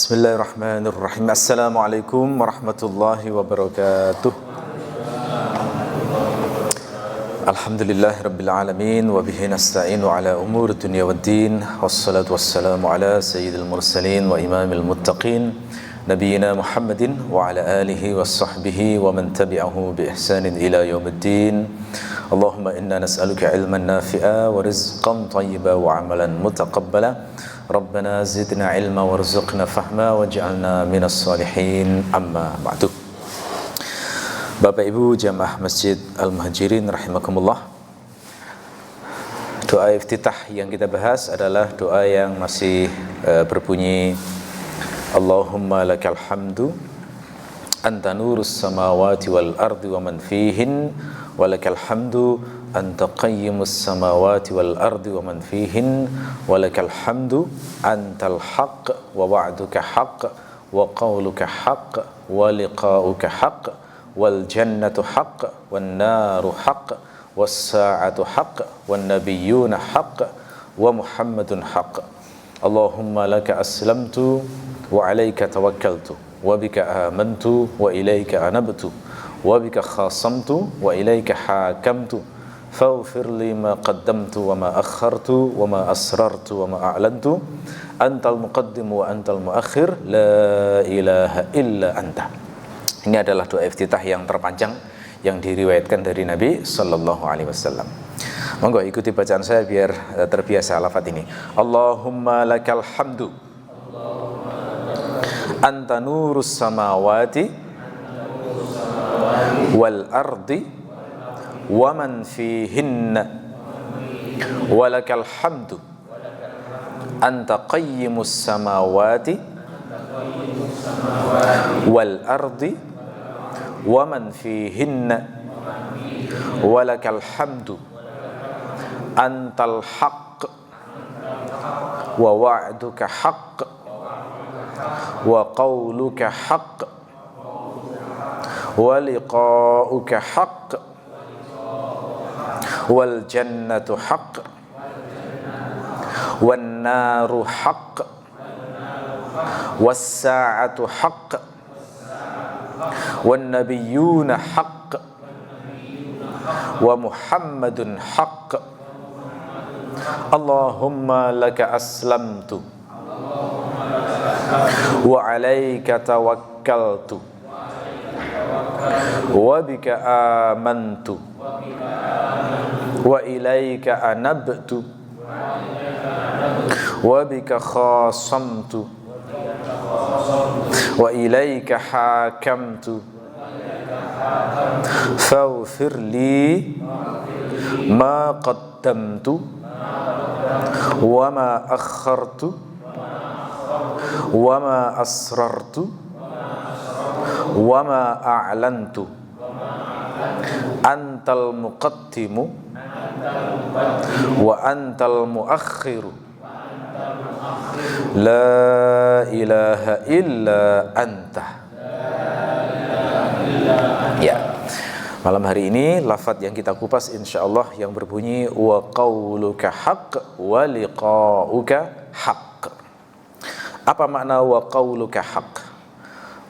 Bismillahirrahmanirrahim. Assalamualaikum warahmatullahi wabarakatuh. Alhamdulillahirabbil alamin wa bihi nasta'inu ala umuri dunya waddin. Wassalatu wassalamu ala sayyidil mursalin wa imamil muttaqin nabiyina Muhammadin wa ala alihi washabbihi wa man tabi'ahu bi ihsanin ila yaumiddin. Allahumma inna nas'aluka ilman nafi'a wa rizqan thayyiban wa amalan mutaqabbala. Rabbana zidna ilma warzuqna fahma waj'alna minas salihin, amma ba'du. Bapak Ibu jamaah Masjid Al-Muhajirin rahimakumullah. Doa iftitah yang kita bahas adalah doa yang masih berbunyi Allahumma lakal hamdu anta nurus samawati wal ardi wa man fihin walakal hamdu anta qayyimus samawati wal ardi wa man fihin walakal hamdu antal haqq wa wa'duka haqq wa qawluka haqq wa liqa'uka haqq wal jannatu haqq wan naru haqq was sa'atu haqq wan nabiyyuna haqq wa muhammadun haqq. Allahumma laka aslamtu wa alayka tawakkaltu wa bika amantu wa ilayka anabtu wa bika khasamtu wa ilayka hakamtu faghfir li ma qaddamtu wa ma akhartu wa ma asrartu wa ma a'lantu antal muqaddim wa antal muakhir la ilaha illa anta. Ini adalah doa iftitah yang terpanjang yang diriwayatkan dari Nabi sallallahu alaihi wasallam. Monggo ikuti bacaan saya biar terbiasa lafaz ini. Allahumma lakal hamdu anta nurus samawati wal ardi wa man fihinna walakal hamdu anta qayyimus samawati wal ardi wa man fihinna walakal hamdu antal haqq wa wa'duka haqq wa qawluka haqq wa liqa'uka haqq wal jannatu haqq wan naru haqq was sa'atu haqq wan nabiyyuna haqq wa muhammadun haqq. Allahumma laka aslamtu wa alayka tawakkaltu wa bika amantu wa ilayka anabtu wa bika khasamtu wa ilayka hakamtu faghfir li ma qaddamtu wa ma akhartu wa ma asrartu wa ma a'lantu antal muqaddimu wa antal muakhiru la ilaha illa anta. Ya, malam hari ini lafaz yang kita kupas insyaallah yang berbunyi wa qauluka haqq wa liqa'uka haqq. Apa makna wa qauluka haqq?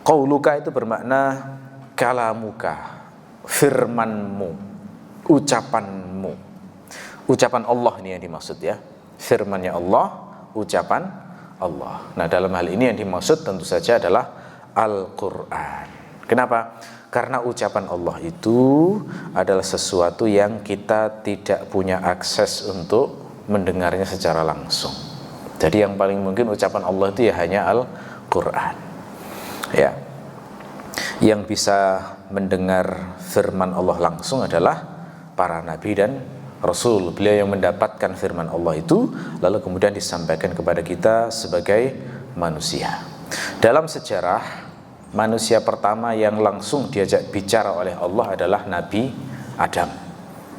Qauluka itu bermakna kalamuka, firmanmu, ucapanmu. Ucapan Allah ini yang dimaksud ya. Firmannya Allah, ucapan Allah. Nah, dalam hal ini yang dimaksud tentu saja adalah Al-Qur'an. Kenapa? Karena ucapan Allah itu adalah sesuatu yang kita tidak punya akses untuk mendengarnya secara langsung. Jadi yang paling mungkin ucapan Allah itu ya hanya Al-Qur'an. Ya. Yang bisa mendengar firman Allah langsung adalah para nabi dan rasul. Beliau yang mendapatkan firman Allah itu lalu kemudian disampaikan kepada kita sebagai manusia. Dalam sejarah, manusia pertama yang langsung diajak bicara oleh Allah adalah Nabi Adam.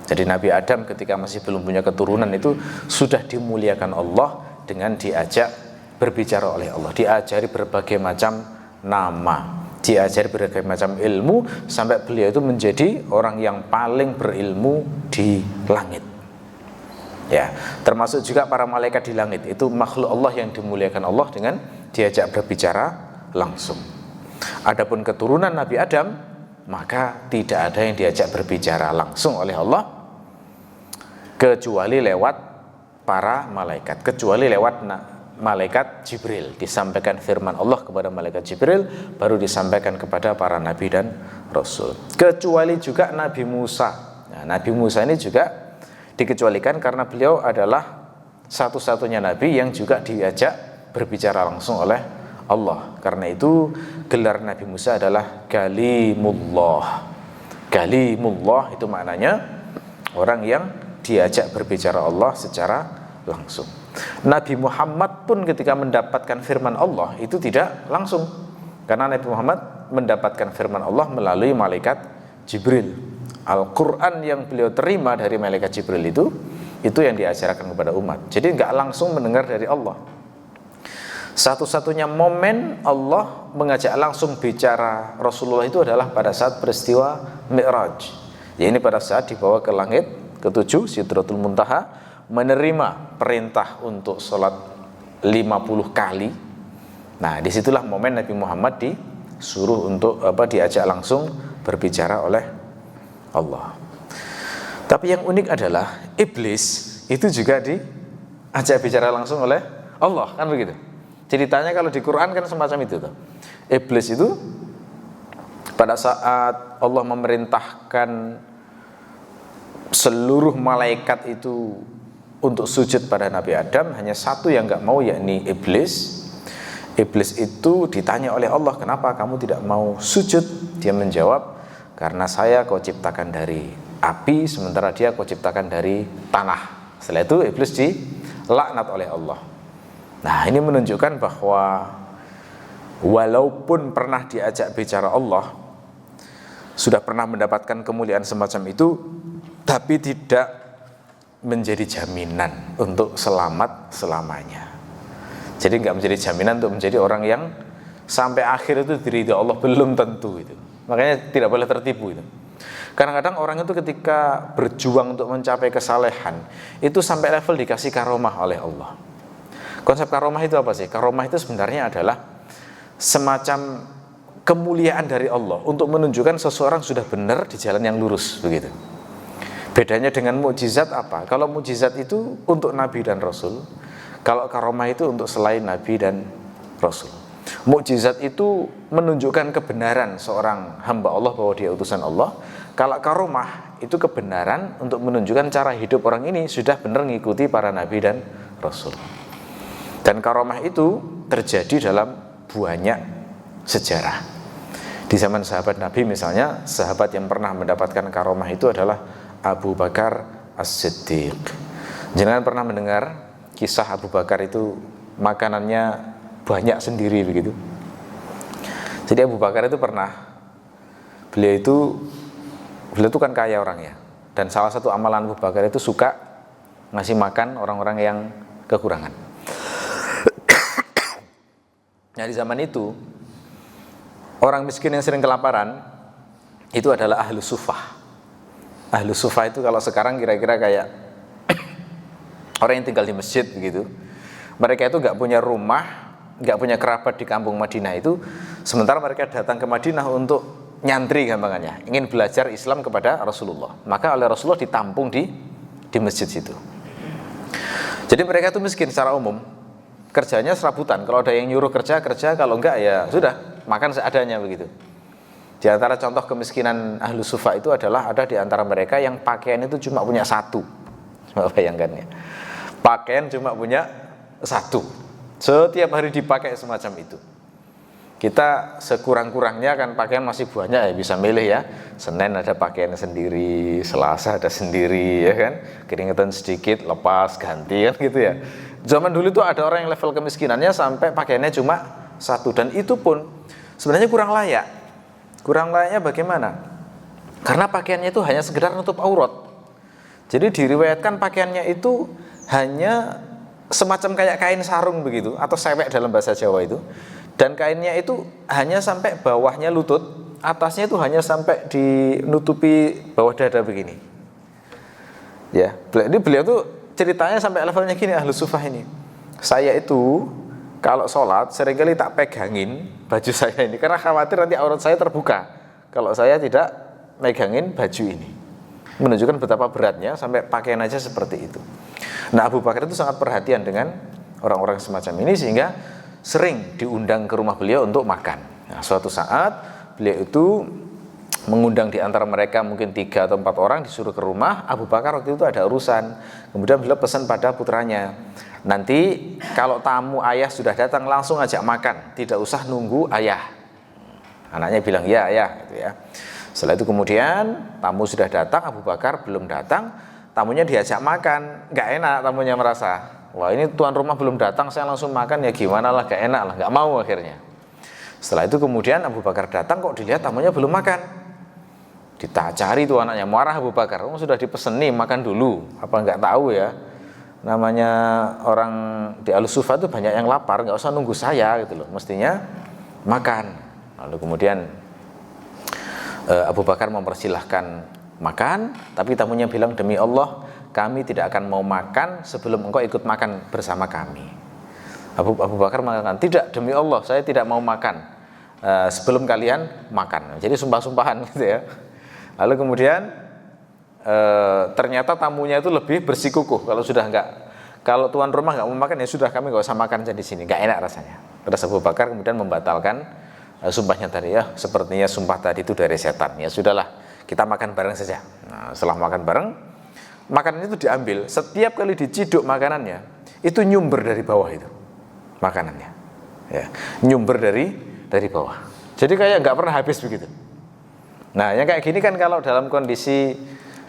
Jadi Nabi Adam ketika masih belum punya keturunan itu sudah dimuliakan Allah dengan diajak berbicara oleh Allah, diajari berbagai macam nama, diajari berbagai macam ilmu sampai beliau itu menjadi orang yang paling berilmu di langit. Ya, termasuk juga para malaikat di langit itu makhluk Allah yang dimuliakan Allah dengan diajak berbicara langsung. Adapun keturunan Nabi Adam, maka tidak ada yang diajak berbicara langsung oleh Allah kecuali lewat para malaikat, kecuali lewat malaikat Jibril. Disampaikan firman Allah kepada malaikat Jibril, baru disampaikan kepada para nabi dan rasul. Kecuali juga Nabi Musa. Nah, Nabi Musa ini juga dikecualikan karena beliau adalah satu-satunya nabi yang juga diajak berbicara langsung oleh Allah. Karena itu gelar Nabi Musa adalah Kalimullah. Kalimullah itu maknanya orang yang diajak berbicara Allah secara langsung. Nabi Muhammad pun ketika mendapatkan firman Allah itu tidak langsung, karena Nabi Muhammad mendapatkan firman Allah melalui malaikat Jibril. Al-Quran yang beliau terima dari malaikat Jibril itu yang diajarkan kepada umat. Jadi nggak langsung mendengar dari Allah. Satu-satunya momen Allah mengajak langsung bicara Rasulullah itu adalah pada saat peristiwa Mi'raj. Ya, ini pada saat dibawa ke langit ke-7 Sidratul Muntaha, menerima perintah untuk sholat 50 kali. Nah, disitulah momen Nabi Muhammad disuruh untuk diajak langsung berbicara oleh Allah. Tapi yang unik adalah iblis itu juga diajak bicara langsung oleh Allah, kan begitu. Ceritanya kalau di Quran kan semacam itu tuh. Iblis itu pada saat Allah memerintahkan seluruh malaikat itu untuk sujud pada Nabi Adam, hanya satu yang nggak mau, yakni iblis. Iblis itu ditanya oleh Allah, kenapa kamu tidak mau sujud? Dia menjawab, karena saya kau ciptakan dari api, sementara dia kau ciptakan dari tanah. Setelah itu iblis dilaknat oleh Allah. Nah, ini menunjukkan bahwa walaupun pernah diajak bicara Allah, sudah pernah mendapatkan kemuliaan semacam itu, tapi tidak menjadi jaminan untuk selamat selamanya. Jadi nggak menjadi jaminan untuk menjadi orang yang sampai akhir itu diridhoi Allah, belum tentu itu. Makanya tidak boleh tertipu itu. Kadang-kadang orang itu ketika berjuang untuk mencapai kesalehan, itu sampai level dikasih karomah oleh Allah. Konsep karomah itu apa sih? Karomah itu sebenarnya adalah semacam kemuliaan dari Allah untuk menunjukkan seseorang sudah benar di jalan yang lurus, begitu. Bedanya dengan mukjizat apa? Kalau mukjizat itu untuk nabi dan rasul, kalau karomah itu untuk selain nabi dan rasul. Mukjizat itu menunjukkan kebenaran seorang hamba Allah bahwa dia utusan Allah. Kalau karomah itu kebenaran untuk menunjukkan cara hidup orang ini sudah benar mengikuti para nabi dan rasul. Dan karomah itu terjadi dalam banyak sejarah. Di zaman sahabat Nabi misalnya, sahabat yang pernah mendapatkan karomah itu adalah Abu Bakar As-Siddiq. Jangan pernah mendengar kisah Abu Bakar itu makanannya banyak sendiri begitu. Jadi Abu Bakar itu pernah, beliau itu kan kaya orangnya, dan salah satu amalan Abu Bakar itu suka ngasih makan orang-orang yang kekurangan. Nah, di zaman itu orang miskin yang sering kelaparan itu adalah ahlu sufah. Ahlu sufah itu kalau sekarang kira-kira kayak orang yang tinggal di masjid begitu. Mereka itu nggak punya rumah, nggak punya kerabat di kampung Madinah itu, sementara mereka datang ke Madinah untuk nyantri gampangannya, ingin belajar Islam kepada Rasulullah. Maka oleh Rasulullah ditampung di masjid situ. Jadi mereka itu miskin secara umum, kerjanya serabutan. Kalau ada yang nyuruh kerja, kalau enggak ya sudah, makan seadanya begitu. Di antara contoh kemiskinan ahlu sufah itu adalah ada di antara mereka yang pakaian itu cuma punya satu. Coba bayangkan ya, pakaian cuma punya satu, setiap hari dipakai semacam itu. Kita sekurang-kurangnya kan pakaian masih banyak ya, bisa milih ya. Senin ada pakaian sendiri, Selasa ada sendiri ya kan, keringetan sedikit lepas ganti kan gitu ya. Zaman dulu itu ada orang yang level kemiskinannya sampai pakaiannya cuma satu, dan itu pun sebenarnya kurang layak. Kurang layaknya bagaimana? Karena pakaiannya itu hanya sekedar nutup aurat. Jadi diriwayatkan pakaiannya itu hanya semacam kayak kain sarung begitu, atau sewek dalam bahasa Jawa itu. Dan kainnya itu hanya sampai bawahnya lutut, atasnya itu hanya sampai dinutupi bawah dada begini. Ya, ini beliau tuh ceritanya sampai levelnya gini, ahlu sufah ini. Saya itu kalau sholat seringkali tak pegangin baju saya ini karena khawatir nanti aurat saya terbuka kalau saya tidak megangin baju ini. Menunjukkan betapa beratnya sampai pakaian aja seperti itu. Nah, Abu Bakar itu sangat perhatian dengan orang-orang semacam ini sehingga sering diundang ke rumah beliau untuk makan. Nah, suatu saat beliau itu mengundang di antara mereka mungkin 3 atau 4 orang, disuruh ke rumah. Abu Bakar waktu itu ada urusan. Kemudian beliau pesan pada putranya, nanti kalau tamu ayah sudah datang langsung ajak makan, tidak usah nunggu ayah. Anaknya bilang ya ayah gitu ya. Setelah itu kemudian tamu sudah datang, Abu Bakar belum datang, tamunya diajak makan, nggak enak tamunya merasa, wah ini tuan rumah belum datang saya langsung makan ya gimana lah, nggak enak lah, nggak mau akhirnya. Setelah itu kemudian Abu Bakar datang, kok dilihat tamunya belum makan, cari tuh anaknya, marah Abu Bakar, sudah dipeseni makan dulu, apa nggak tahu ya, namanya orang di Al-Sufa itu banyak yang lapar, nggak usah nunggu saya gitu loh, mestinya makan. Lalu kemudian Abu Bakar mempersilahkan makan, tapi tamunya bilang, demi Allah kami tidak akan mau makan sebelum engkau ikut makan bersama kami. Abu Bakar mengatakan, tidak, demi Allah saya tidak mau makan sebelum kalian makan. Jadi sumpah-sumpahan gitu ya. Lalu kemudian ternyata tamunya itu lebih bersikukuh. Kalau tuan rumah nggak mau makan, ya sudah kami nggak usah makan di sini, nggak enak rasanya. Terus Abu Bakar kemudian membatalkan sumpahnya tadi, ya sepertinya sumpah tadi itu dari setan, ya sudahlah kita makan bareng saja. Nah, setelah makan bareng, makanan itu diambil, setiap kali diciduk makanannya itu nyumber dari bawah itu makanannya, ya nyumber dari bawah, jadi kayak nggak pernah habis begitu. Nah yang kayak gini kan kalau dalam kondisi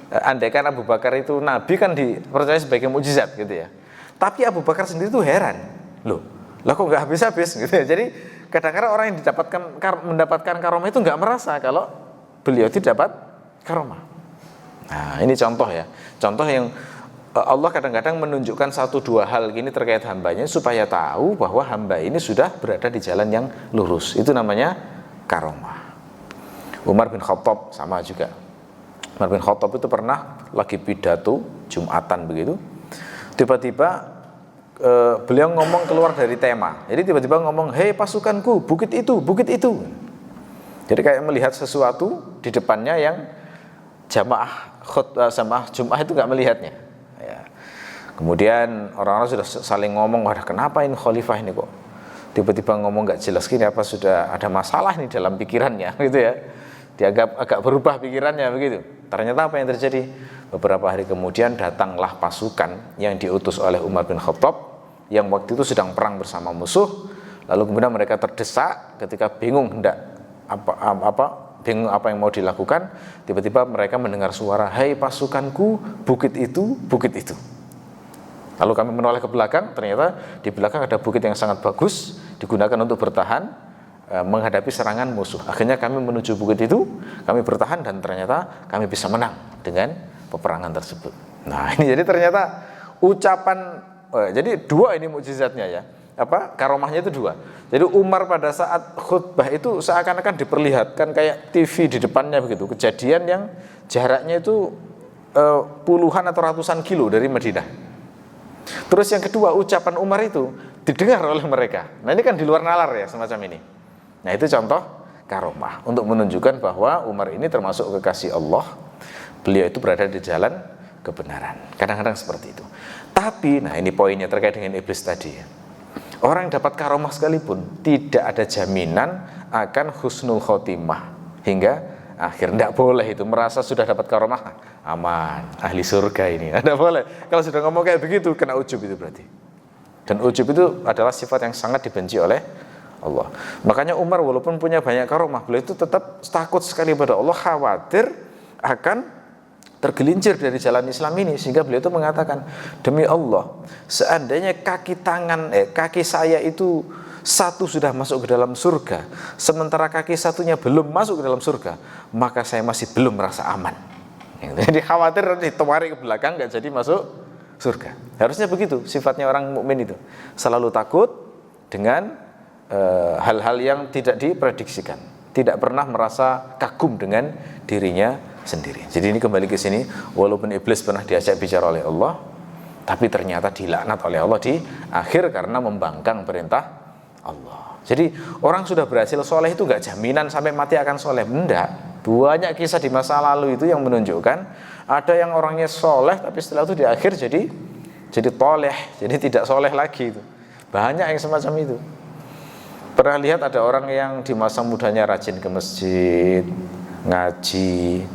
andaikan Abu Bakar itu Nabi kan dipercaya sebagai mukjizat gitu ya, tapi Abu Bakar sendiri tuh heran, loh lah kok nggak habis-habis gitu ya. Jadi kadang-kadang orang yang mendapatkan karomah itu nggak merasa kalau beliau tidak dapat karomah. Nah ini contoh ya, contoh yang Allah kadang-kadang menunjukkan 1-2 hal gini terkait hambanya supaya tahu bahwa hamba ini sudah berada di jalan yang lurus. Itu namanya karomah. Umar bin Khattab sama juga. Umar bin Khattab itu pernah lagi pidato Jumatan begitu, tiba-tiba beliau ngomong keluar dari tema. Jadi tiba-tiba ngomong, hei pasukanku, bukit itu. Jadi kayak melihat sesuatu di depannya yang jamaah Jum'ah itu nggak melihatnya ya. Kemudian orang-orang sudah saling ngomong, wah kenapa ini khalifah ini kok tiba-tiba ngomong nggak jelas gini, apa sudah ada masalah nih dalam pikirannya gitu ya. Dianggap agak berubah pikirannya begitu. Ternyata apa yang terjadi? Beberapa hari kemudian datanglah pasukan yang diutus oleh Umar bin Khattab yang waktu itu sedang perang bersama musuh. Lalu kemudian mereka terdesak ketika bingung bingung apa yang mau dilakukan. Tiba-tiba mereka mendengar suara, hei pasukanku, bukit itu. Lalu kami menoleh ke belakang, ternyata di belakang ada bukit yang sangat bagus digunakan untuk bertahan menghadapi serangan musuh. Akhirnya kami menuju bukit itu, kami bertahan dan ternyata kami bisa menang dengan peperangan tersebut. Nah ini jadi ternyata ucapan, jadi 2 ini mukjizatnya ya, karomahnya itu 2. Jadi Umar pada saat khutbah itu seakan-akan diperlihatkan kayak TV di depannya begitu, kejadian yang jaraknya itu puluhan atau ratusan kilo dari Madinah. Terus yang kedua, ucapan Umar itu didengar oleh mereka. Nah ini kan di luar nalar ya semacam ini. Nah itu contoh karomah untuk menunjukkan bahwa Umar ini termasuk kekasih Allah. Beliau itu berada di jalan kebenaran. Kadang-kadang seperti itu. Tapi, nah ini poinnya terkait dengan iblis tadi ya. Orang yang dapat karomah sekalipun tidak ada jaminan akan husnul khotimah hingga akhir. Tidak boleh itu merasa sudah dapat karomah aman, ahli surga ini. Tidak boleh. Kalau sudah ngomong kayak begitu kena ujub itu berarti. Dan ujub itu adalah sifat yang sangat dibenci oleh Allah. Makanya Umar walaupun punya banyak karomah, beliau itu tetap takut sekali pada Allah, khawatir akan tergelincir dari jalan Islam ini, sehingga beliau itu mengatakan, demi Allah seandainya kaki saya itu satu sudah masuk ke dalam surga, sementara kaki satunya belum masuk ke dalam surga, maka saya masih belum merasa aman. Jadi khawatir ditarik ke belakang nggak jadi masuk surga. Harusnya begitu sifatnya orang mukmin itu, selalu takut dengan hal-hal yang tidak diprediksikan, tidak pernah merasa kagum dengan dirinya sendiri. Jadi ini kembali ke sini, walaupun iblis pernah diajak bicara oleh Allah, tapi ternyata dilaknat oleh Allah di akhir karena membangkang perintah Allah. Jadi orang sudah berhasil soleh itu gak jaminan sampai mati akan soleh. Enggak. Banyak kisah di masa lalu itu yang menunjukkan ada yang orangnya soleh tapi setelah itu di akhir jadi toleh, jadi tidak soleh lagi itu. Banyak yang semacam itu. Pernah lihat ada orang yang di masa mudanya rajin ke masjid, ngaji,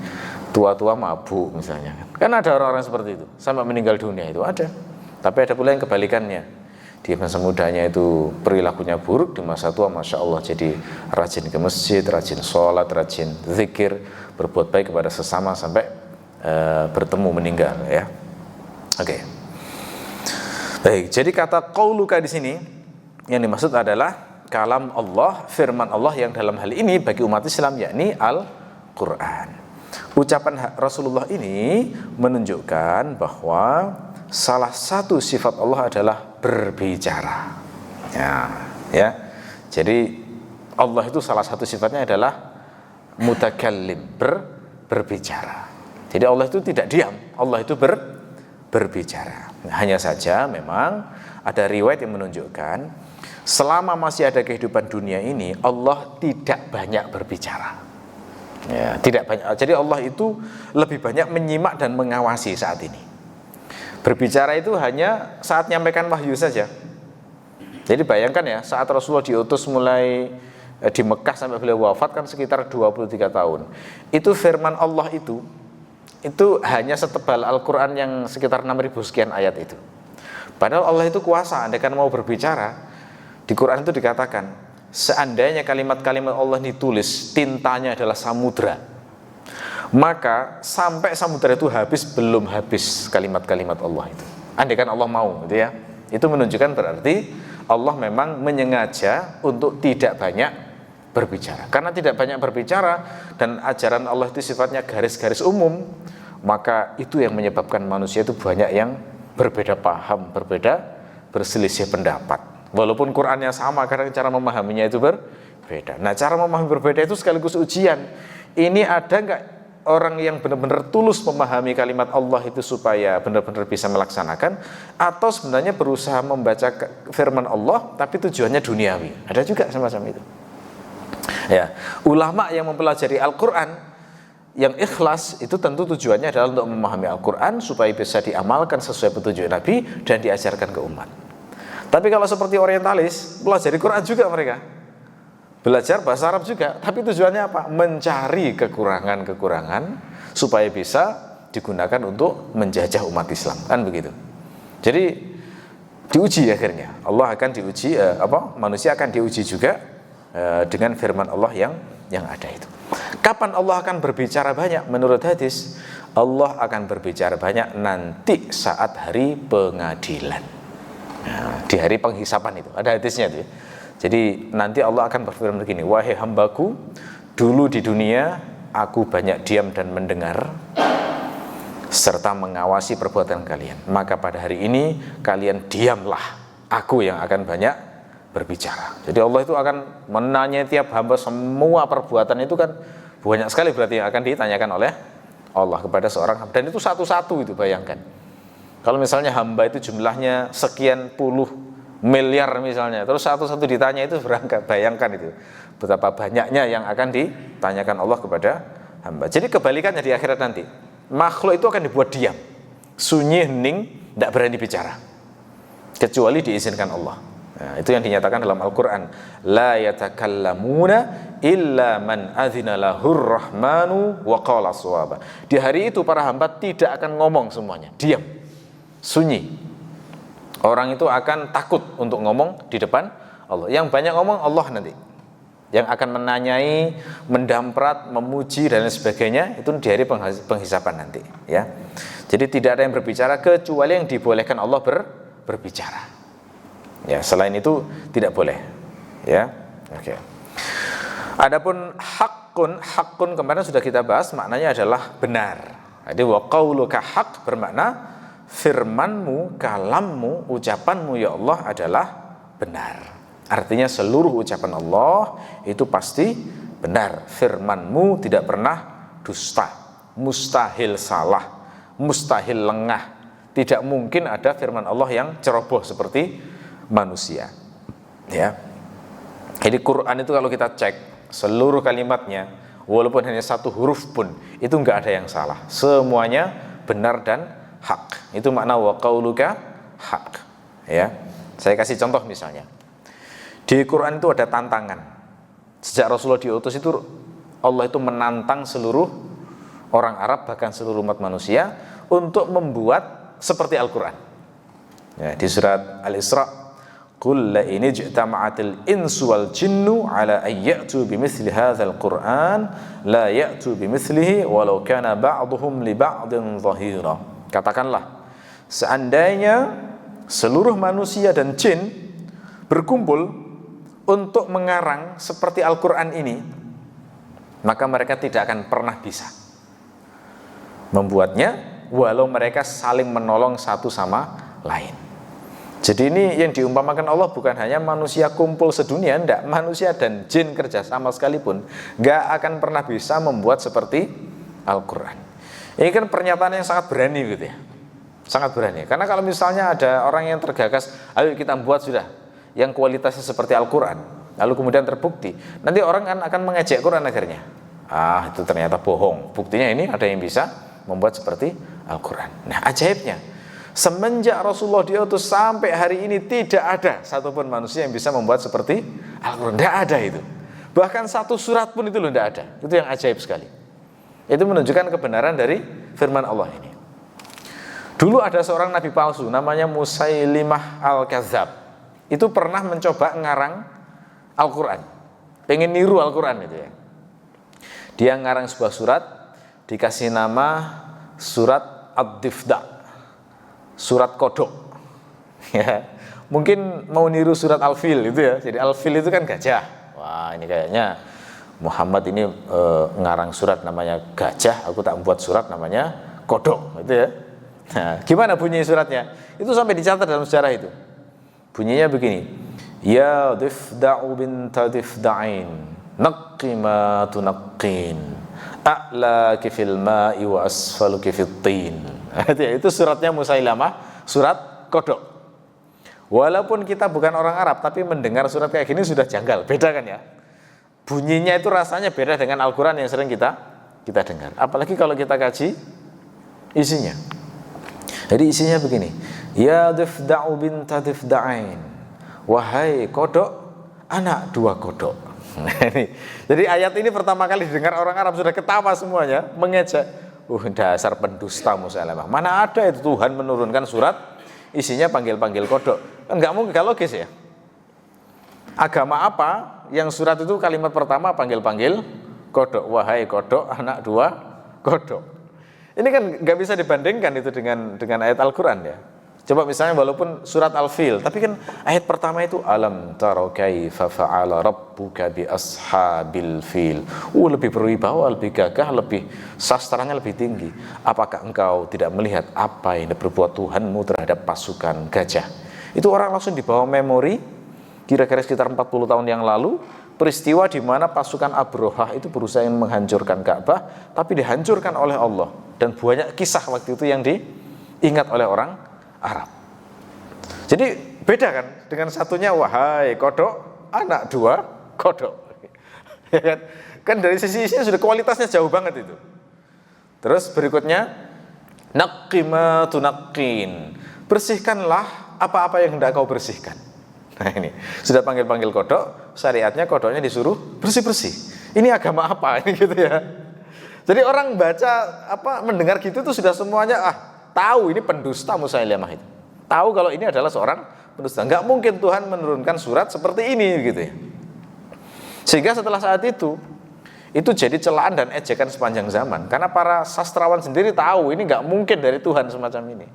tua-tua mabuk misalnya. Kan ada orang-orang seperti itu sampai meninggal dunia itu ada. Tapi ada pula yang kebalikannya. Di masa mudanya itu perilakunya buruk, di masa tua Masya Allah jadi rajin ke masjid, rajin sholat, rajin zikir, berbuat baik kepada sesama sampai bertemu meninggal ya. Oke. Baik, jadi kata qauluka di sini yang dimaksud adalah kalam Allah, firman Allah yang dalam hal ini bagi umat Islam yakni Al-Qur'an. Ucapan Rasulullah ini menunjukkan bahwa salah satu sifat Allah adalah berbicara. Ya. Jadi Allah itu salah satu sifatnya adalah mutakallim, berbicara. Jadi Allah itu tidak diam, Allah itu berbicara. Hanya saja memang ada riwayat yang menunjukkan selama masih ada kehidupan dunia ini Allah tidak banyak berbicara. Ya, tidak banyak. Jadi Allah itu lebih banyak menyimak dan mengawasi saat ini. Berbicara itu hanya saat nyampaikan wahyu saja. Jadi bayangkan ya, saat Rasulullah diutus mulai di Mekah sampai beliau wafat kan sekitar 23 tahun. Itu firman Allah itu hanya setebal Al-Quran yang sekitar 6.000 sekian ayat itu. Padahal Allah itu kuasa, andaikan mau berbicara, di Quran itu dikatakan, seandainya kalimat-kalimat Allah ditulis, tintanya adalah samudra, maka sampai samudera itu habis belum habis kalimat-kalimat Allah itu. Andaikan Allah mau gitu ya. Itu menunjukkan berarti Allah memang menyengaja untuk tidak banyak berbicara. Karena tidak banyak berbicara dan ajaran Allah itu sifatnya garis-garis umum, maka itu yang menyebabkan manusia itu banyak yang berbeda paham, berselisih pendapat. Walaupun Qur'annya sama, kadang cara memahaminya itu berbeda. Nah, cara memahami berbeda itu sekaligus ujian. Ini ada enggak orang yang benar-benar tulus memahami kalimat Allah itu supaya benar-benar bisa melaksanakan, atau sebenarnya berusaha membaca firman Allah tapi tujuannya duniawi? Ada juga semacam itu. Ya, ulama yang mempelajari Al-Quran yang ikhlas itu tentu tujuannya adalah untuk memahami Al-Quran supaya bisa diamalkan sesuai petunjuk Nabi dan diajarkan ke umat. Tapi kalau seperti orientalis, pelajari Quran juga mereka, belajar bahasa Arab juga, tapi tujuannya apa? Mencari kekurangan-kekurangan supaya bisa digunakan untuk menjajah umat Islam, kan begitu. Jadi diuji akhirnya. Allah akan diuji, manusia akan diuji juga dengan firman Allah yang ada itu. Kapan Allah akan berbicara banyak? Menurut hadis, Allah akan berbicara banyak nanti saat hari pengadilan. Nah, di hari penghisapan itu, ada hadisnya itu ya. Jadi nanti Allah akan berfirman begini, wahai hambaku, dulu di dunia aku banyak diam dan mendengar serta mengawasi perbuatan kalian. Maka pada hari ini kalian diamlah, aku yang akan banyak berbicara. Jadi Allah itu akan menanya tiap hamba semua perbuatan itu kan banyak sekali berarti yang akan ditanyakan oleh Allah kepada seorang hamba. Dan itu satu-satu itu bayangkan. Kalau misalnya hamba itu jumlahnya sekian puluh miliar misalnya, terus satu-satu ditanya itu berangkat, bayangkan itu betapa banyaknya yang akan ditanyakan Allah kepada hamba. Jadi kebalikannya di akhirat nanti, makhluk itu akan dibuat diam, sunyi, hening, tidak berani bicara kecuali diizinkan Allah. Nah, itu yang dinyatakan dalam Al-Quran, la yatakallamuna illa man adzina lahur rahmanu wa qala shawaba. Di hari itu para hamba tidak akan ngomong semuanya, diam, sunyi. Orang itu akan takut untuk ngomong di depan Allah. Yang banyak ngomong Allah nanti, yang akan menanyai, mendamprat, memuji dan lain sebagainya, itu di hari penghisapan nanti ya. Jadi tidak ada yang berbicara kecuali yang dibolehkan Allah berbicara. Ya, selain itu tidak boleh. Ya. Oke. Adapun hakun kemarin sudah kita bahas, maknanya adalah benar. Jadi wa qauluka haq bermakna firmanmu, kalammu, ucapanmu ya Allah adalah benar. Artinya seluruh ucapan Allah itu pasti benar. Firmanmu tidak pernah dusta, mustahil salah, mustahil lengah. Tidak mungkin ada firman Allah yang ceroboh seperti manusia. Ya. Jadi Quran itu kalau kita cek seluruh kalimatnya, walaupun hanya satu huruf pun, itu enggak ada yang salah. Semuanya benar dan hak. Itu makna wa qauluka hak. Ya. Saya kasih contoh misalnya. Di Quran itu ada tantangan. Sejak Rasulullah diutus itu Allah itu menantang seluruh orang Arab, bahkan seluruh umat manusia untuk membuat seperti Al-Quran. Ya, di surat Al-Isra, qul la in ijtama'atil insu wal jinnu ala an ya'tu bimithli hadzal Qur'an la ya'tu bimithlihi walau kana ba'dhum li ba'din dhahira. Katakanlah, seandainya seluruh manusia dan jin berkumpul untuk mengarang seperti Al-Quran ini, maka mereka tidak akan pernah bisa membuatnya, walau mereka saling menolong satu sama lain. Jadi ini yang diumpamakan Allah bukan hanya manusia kumpul sedunia, enggak, manusia dan jin kerjasama sekalipun enggak akan pernah bisa membuat seperti Al-Quran. Ini kan pernyataan yang sangat berani gitu ya, sangat berani. Karena kalau misalnya ada orang yang tergagas, ayo kita buat sudah yang kualitasnya seperti Al-Quran, lalu kemudian terbukti, nanti orang akan mengejek Quran akhirnya. Itu ternyata bohong. Buktinya ini ada yang bisa membuat seperti Al-Quran. Nah, ajaibnya, semenjak Rasulullah diutus sampai hari ini tidak ada satupun manusia yang bisa membuat seperti Al-Quran. Tidak ada itu. Bahkan satu surat pun itu loh tidak ada. Itu yang ajaib sekali. Itu menunjukkan kebenaran dari firman Allah ini. Dulu ada seorang nabi palsu namanya Musailimah Al-Kadzab. Itu pernah mencoba ngarang Al-Quran, pengen niru Al-Quran itu ya. Dia ngarang sebuah surat, dikasih nama surat Ad-Difda, surat kodok. Ya, mungkin mau niru surat Al-Fil itu ya. Jadi Al-Fil itu kan gajah. Wah, ini kayaknya Muhammad ini ngarang surat namanya gajah, aku tak membuat surat namanya kodok, gitu ya. Nah, gimana bunyi suratnya? Itu sampai dicatat dalam sejarah itu. Bunyinya begini, ya difda'u binta difda'in naqqi ma tunaqqin a'laki fil ma'i wa asfaluki fit tin. Itu suratnya Musailamah, surat kodok. Walaupun kita bukan orang Arab, tapi mendengar surat kayak gini sudah janggal, beda kan ya. Bunyinya itu rasanya beda dengan Al-Quran yang sering kita dengar. Apalagi kalau kita kaji isinya. Jadi isinya begini, ya difda'u binta difda'in, wahai kodok anak dua kodok. Jadi ayat ini pertama kali didengar orang Arab sudah ketawa semuanya, mengejek. Dasar pendusta Musailamah. Mana ada itu Tuhan menurunkan surat isinya panggil-panggil kodok. Enggak mungkin, enggak logis ya. Agama apa yang surat itu kalimat pertama panggil-panggil kodok, wahai kodok anak dua kodok. Ini kan nggak bisa dibandingkan itu dengan ayat Al-Quran ya. Coba misalnya walaupun surat Al-Fil, tapi kan ayat pertama itu alam tara kaifa fa'ala rabbuka bi ashabil fil. Lebih berwibawa, lebih gagah, lebih sastranya lebih tinggi. Apakah engkau tidak melihat apa yang berbuat Tuhanmu terhadap pasukan gajah? Itu orang langsung dibawa memori kira-kira sekitar 40 tahun yang lalu, peristiwa di mana pasukan Abrahah itu berusaha menghancurkan Ka'bah, tapi dihancurkan oleh Allah. Dan banyak kisah waktu itu yang diingat oleh orang Arab. Jadi beda kan dengan satunya, wahai kodok anak dua kodok. Ya kan dari sisi isinya sudah kualitasnya jauh banget itu. Terus berikutnya, naqqi ma tunaqqin, bersihkanlah apa-apa yang hendak kau bersihkan. Nah ini sudah panggil-panggil kodok, syariatnya kodoknya disuruh bersih-bersih. Ini agama apa ini gitu ya. Jadi orang baca mendengar gitu tuh sudah semuanya tahu ini pendusta Musailamah itu. Tahu kalau ini adalah seorang pendusta. Enggak mungkin Tuhan menurunkan surat seperti ini gitu ya. Sehingga setelah saat itu jadi celaan dan ejekan sepanjang zaman. Karena para sastrawan sendiri tahu ini enggak mungkin dari Tuhan semacam ini.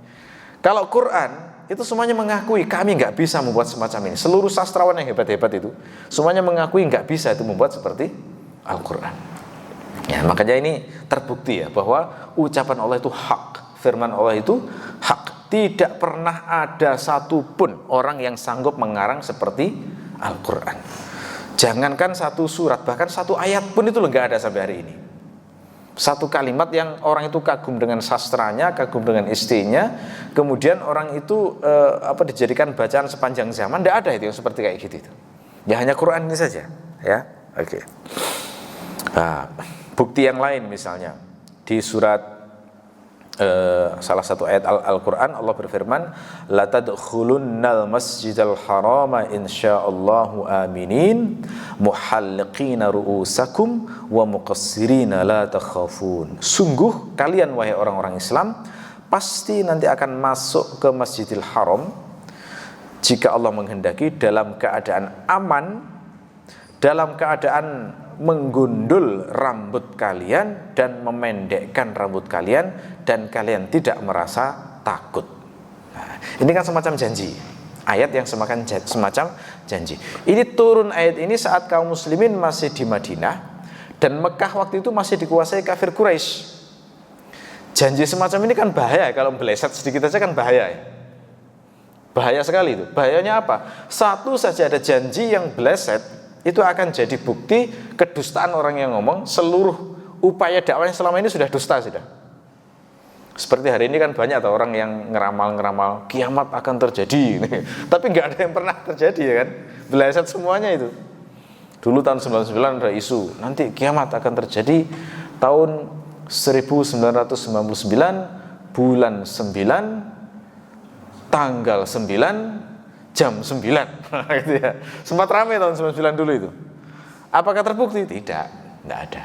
Kalau Quran itu semuanya mengakui kami nggak bisa membuat semacam ini. Seluruh sastrawan yang hebat-hebat itu semuanya mengakui nggak bisa itu membuat seperti Al-Quran. Ya, makanya ini terbukti ya bahwa ucapan Allah itu hak, firman Allah itu hak. Tidak pernah ada satupun orang yang sanggup mengarang seperti Al-Quran. Jangankan satu surat, bahkan satu ayat pun itu nggak ada sampai hari ini. Satu kalimat yang orang itu kagum dengan sastranya, kagum dengan istrinya, kemudian orang itu dijadikan bacaan sepanjang zaman, tidak ada itu yang seperti kayak gitu itu. Ya hanya Quran ini saja, ya. Oke. Nah, bukti yang lain misalnya di surat salah satu ayat Al-Quran Allah berfirman, la tadkhulunnal masjidal harama insyaallahu aminin muhalliqina ru'usakum wa muqassirina la takhafun. Sungguh kalian wahai orang-orang Islam pasti nanti akan masuk ke Masjidil Haram jika Allah menghendaki dalam keadaan aman, dalam keadaan menggundul rambut kalian dan memendekkan rambut kalian, dan kalian tidak merasa takut. Nah, ini kan semacam janji, ayat yang semacam janji. Ini turun ayat ini saat kaum muslimin masih di Madinah dan Mekah waktu itu masih dikuasai kafir Quraisy. Janji semacam ini kan bahaya, kalau meleset sedikit saja kan bahaya ya. Bahaya sekali itu. Bahayanya apa? Satu saja ada janji yang meleset, itu akan jadi bukti kedustaan orang yang ngomong. Seluruh upaya dakwahnya selama ini sudah dusta sudah. Seperti hari ini kan banyak tuh orang yang ngeramal kiamat akan terjadi, tapi nggak ada yang pernah terjadi ya kan. Beleset semuanya itu. Dulu tahun 99 ada isu nanti kiamat akan terjadi tahun 1999 bulan 9 tanggal 9 jam 9 gitu ya. Sempat ramai tahun 99 dulu itu. Apakah terbukti? Tidak ada.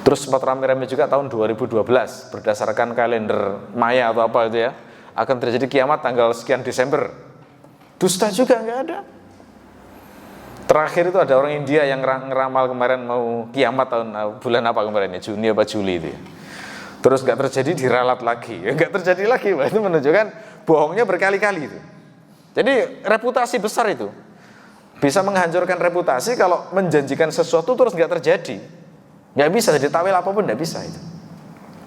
Terus sempat ramai-ramai juga tahun 2012 berdasarkan kalender Maya atau apa itu ya, akan terjadi kiamat tanggal sekian Desember. Dusta juga, nggak ada. Terakhir itu ada orang India yang ngeramal kemarin mau kiamat tahun bulan apa kemarin ya, Juni apa Juli itu ya. Terus nggak terjadi, diralat lagi, nggak terjadi lagi. Itu menunjukkan bohongnya berkali-kali itu. Jadi reputasi besar itu bisa menghancurkan reputasi kalau menjanjikan sesuatu terus nggak terjadi. Nggak bisa ditawil apapun, nggak bisa itu.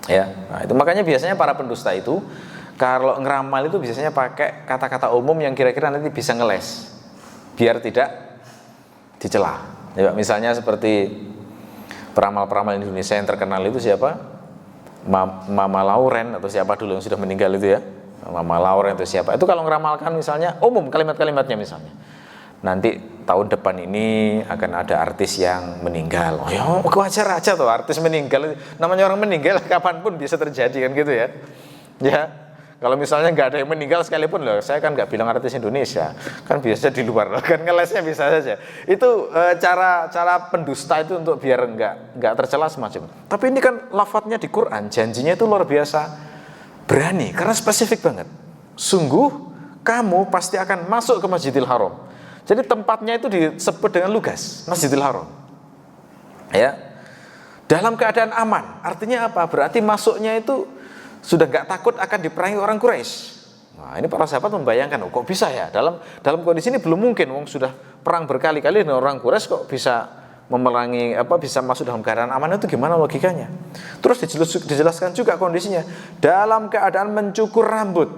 Ya, nah, itu makanya biasanya para pendusta itu kalau ngeramal itu biasanya pakai kata-kata umum yang kira-kira nanti bisa ngeles, biar tidak dicela. Ya, misalnya seperti peramal-peramal Indonesia yang terkenal itu siapa? Mama Lauren atau siapa dulu yang sudah meninggal itu ya. Mama Lauren itu siapa? Itu kalau ngeramalkan misalnya umum kalimat-kalimatnya misalnya. Nanti tahun depan ini akan ada artis yang meninggal. Oh ya, wajar aja tuh artis meninggal. Namanya orang meninggal kapanpun bisa terjadi kan gitu ya. Ya, kalau misalnya nggak ada yang meninggal sekalipun loh, saya kan nggak bilang artis Indonesia, kan biasa di luar loh, kan ngelesnya bisa saja. Itu cara pendusta itu untuk biar nggak tercela semacam. Tapi ini kan lafadznya di Quran, janjinya itu luar biasa berani karena spesifik banget. Sungguh kamu pasti akan masuk ke Masjidil Haram. Jadi tempatnya itu disebut dengan lugas, Masjidil Haram. Ya, dalam keadaan aman. Artinya apa? Berarti masuknya itu sudah nggak takut akan diperangi orang Quraisy. Nah, ini para sahabat membayangkan, kok bisa ya? Dalam kondisi ini belum mungkin. Wong sudah perang berkali-kali dengan orang Quraisy kok bisa memerangi bisa masuk dalam keadaan aman, itu gimana logikanya? Terus dijelaskan juga kondisinya dalam keadaan mencukur rambut.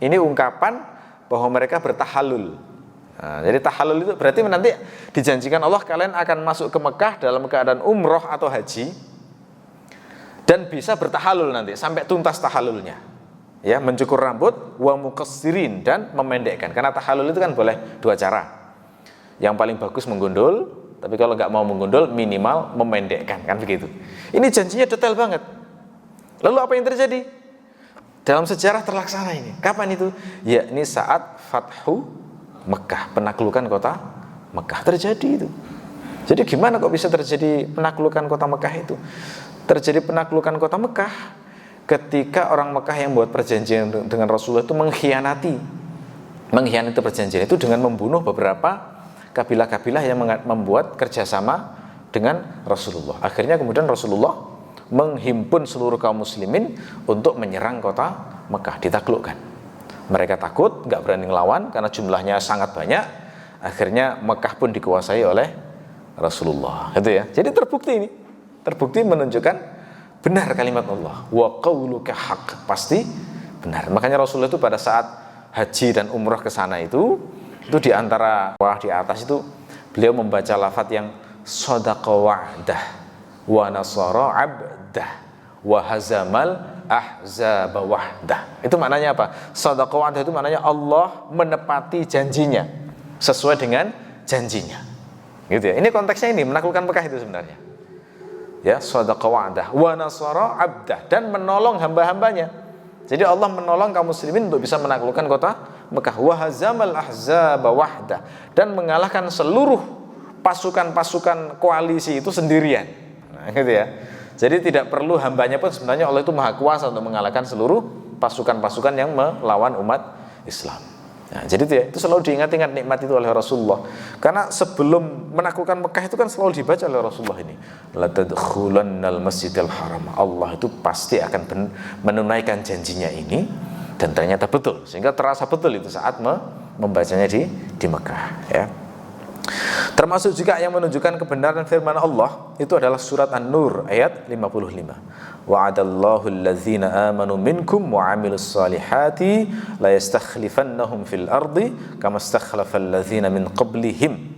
Ini ungkapan bahwa mereka bertahalul. Nah, jadi tahallul itu berarti nanti dijanjikan Allah kalian akan masuk ke Mekah dalam keadaan umroh atau haji dan bisa bertahallul nanti sampai tuntas tahallulnya. Ya, mencukur rambut wa muqassirin dan memendekkan. Karena tahallul itu kan boleh dua cara. Yang paling bagus menggundul, tapi kalau nggak mau menggundul minimal memendekkan, kan begitu. Ini janjinya detail banget. Lalu apa yang terjadi? Dalam sejarah terlaksana ini. Kapan itu? Ya, ini saat Fathu Mekah, penaklukan kota Mekah terjadi itu. Jadi gimana kok bisa terjadi penaklukan kota Mekah itu? Terjadi penaklukan kota Mekah ketika orang Mekah yang buat perjanjian dengan Rasulullah itu mengkhianati perjanjian itu dengan membunuh beberapa kabilah-kabilah yang membuat kerjasama dengan Rasulullah. Akhirnya kemudian Rasulullah menghimpun seluruh kaum muslimin untuk menyerang kota Mekah, ditaklukkan. Mereka takut, nggak berani ngelawan karena jumlahnya sangat banyak. Akhirnya Mekah pun dikuasai oleh Rasulullah. Itu ya. Jadi terbukti menunjukkan benar kalimat Allah. Wa qauluka haq, pasti benar. Makanya Rasulullah itu pada saat haji dan umrah ke sana itu di antara di atas itu beliau membaca lafaz yang shadaqa wa'dah wa nasara 'abdah wa hazamal ahzaba wahdah. Itu maknanya apa? Shadaqa wa'dah itu maknanya Allah menepati janjinya sesuai dengan janjinya. Gitu ya. Ini konteksnya ini menaklukkan Mekah itu sebenarnya. Ya, shadaqa wa'dah wa nasara 'abdah, dan menolong hamba-hambanya. Jadi Allah menolong kaum muslimin untuk bisa menaklukkan kota Mekah. Wa hazamal ahzaba wahdah, dan mengalahkan seluruh pasukan-pasukan koalisi itu sendirian. Nah, gitu ya. Jadi tidak perlu hambanya pun, sebenarnya Allah itu maha kuasa untuk mengalahkan seluruh pasukan-pasukan yang melawan umat Islam. Nah, jadi itu selalu diingat-ingat nikmat itu oleh Rasulullah. Karena sebelum menaklukkan Mekah itu kan selalu dibaca oleh Rasulullah ini. La tadkhulannal masjidil haram. Allah itu pasti akan menunaikan janjinya ini, dan ternyata betul. Sehingga terasa betul itu saat membacanya di Mekah, ya. Termasuk juga yang menunjukkan kebenaran firman Allah itu adalah surat An-Nur ayat 55. Wa'adallahu allazina amanu minkum wa 'amilus solihati la yastakhlifannahum fil ardi kama istakhlafal ladzina min qablihim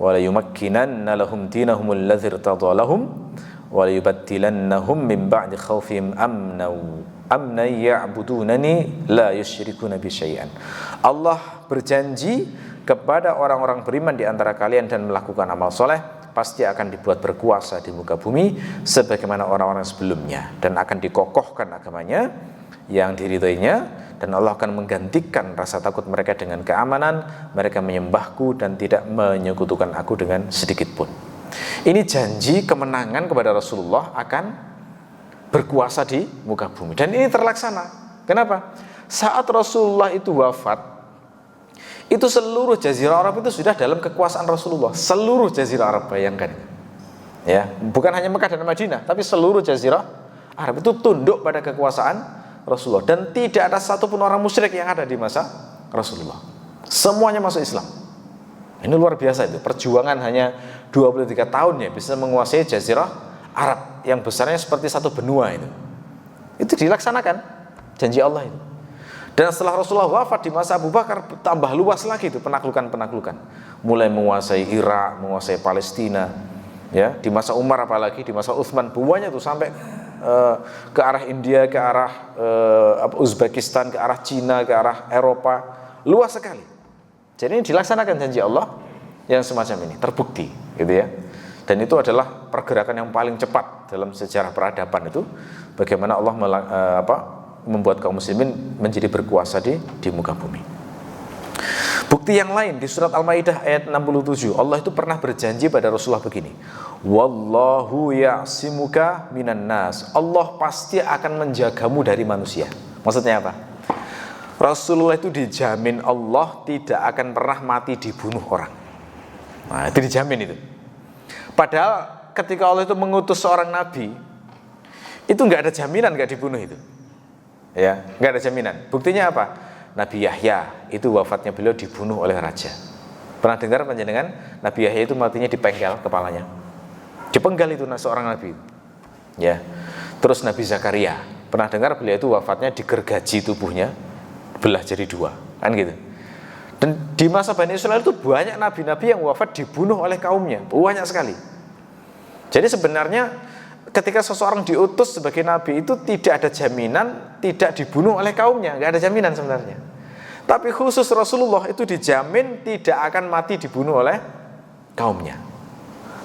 wa la yumakkinanna lahum dinahum alladzi irtadha lahum wa la yubaddilannahum min ba'di khawfihim amna ya'budunani la yusyrikuna bi syai'an. Allah berjanji kepada orang-orang beriman di antara kalian dan melakukan amal soleh, pasti akan dibuat berkuasa di muka bumi sebagaimana orang-orang sebelumnya, dan akan dikokohkan agamanya yang diridhoinya, dan Allah akan menggantikan rasa takut mereka dengan keamanan. Mereka menyembahku dan tidak menyekutukan aku dengan sedikit pun. Ini janji kemenangan kepada Rasulullah akan berkuasa di muka bumi, dan ini terlaksana. Kenapa? Saat Rasulullah itu wafat, itu seluruh Jazirah Arab itu sudah dalam kekuasaan Rasulullah. Seluruh Jazirah Arab, bayangkan. Ya, bukan hanya Mekah dan Madinah, tapi seluruh Jazirah Arab itu tunduk pada kekuasaan Rasulullah, dan tidak ada satupun orang musyrik yang ada di masa Rasulullah. Semuanya masuk Islam. Ini luar biasa itu. Perjuangan hanya 23 tahun ya bisa menguasai Jazirah Arab yang besarnya seperti satu benua itu. Itu dilaksanakan janji Allah itu. Dan setelah Rasulullah wafat di masa Abu Bakar, tambah luas lagi itu penaklukan-penaklukan. Mulai menguasai Irak, menguasai Palestina, ya. Di masa Umar apalagi, di masa Utsman buahnya tuh sampai ke arah India, ke arah Uzbekistan, ke arah Cina, ke arah Eropa, luas sekali. Jadi ini dilaksanakan janji Allah yang semacam ini, terbukti, gitu ya. Dan itu adalah pergerakan yang paling cepat dalam sejarah peradaban itu, bagaimana Allah membuat kaum muslimin menjadi berkuasa di muka bumi. Bukti yang lain di surat Al-Maidah ayat 67, Allah itu pernah berjanji pada Rasulullah begini, wallahu ya'simuka minan nas. Allah pasti akan menjagamu dari manusia. Maksudnya apa? Rasulullah itu dijamin Allah tidak akan pernah mati dibunuh orang. Nah, itu dijamin itu. Padahal ketika Allah itu mengutus seorang nabi, itu nggak ada jaminan nggak dibunuh itu. Ya, nggak ada jaminan. Buktinya apa? Nabi Yahya itu wafatnya beliau dibunuh oleh raja. Pernah dengar panjenengan? Nabi Yahya itu matinya dipenggal kepalanya. Dipenggal itu seorang nabi. Ya. Terus Nabi Zakaria, pernah dengar beliau itu wafatnya digergaji tubuhnya, belah jadi dua, kan gitu. Dan di masa Bani Israil itu banyak nabi-nabi yang wafat dibunuh oleh kaumnya, banyak sekali. Jadi sebenarnya ketika seseorang diutus sebagai nabi itu tidak ada jaminan tidak dibunuh oleh kaumnya, nggak ada jaminan sebenarnya. Tapi khusus Rasulullah itu dijamin tidak akan mati dibunuh oleh kaumnya.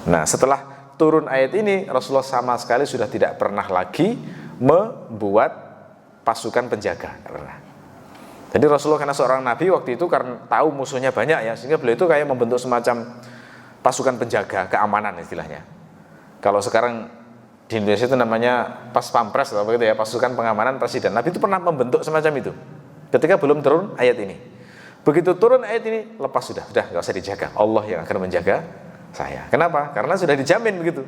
Nah, setelah turun ayat ini, Rasulullah sama sekali sudah tidak pernah lagi membuat pasukan penjaga. Jadi Rasulullah karena seorang nabi waktu itu karena tahu musuhnya banyak ya, sehingga beliau itu kayak membentuk semacam pasukan penjaga keamanan istilahnya. Kalau sekarang di Indonesia itu namanya pas pampres atau begitu ya, pasukan pengamanan presiden. Nabi itu pernah membentuk semacam itu ketika belum turun ayat ini. Begitu turun ayat ini, lepas sudah nggak usah dijaga, Allah yang akan menjaga saya. Kenapa? Karena sudah dijamin begitu.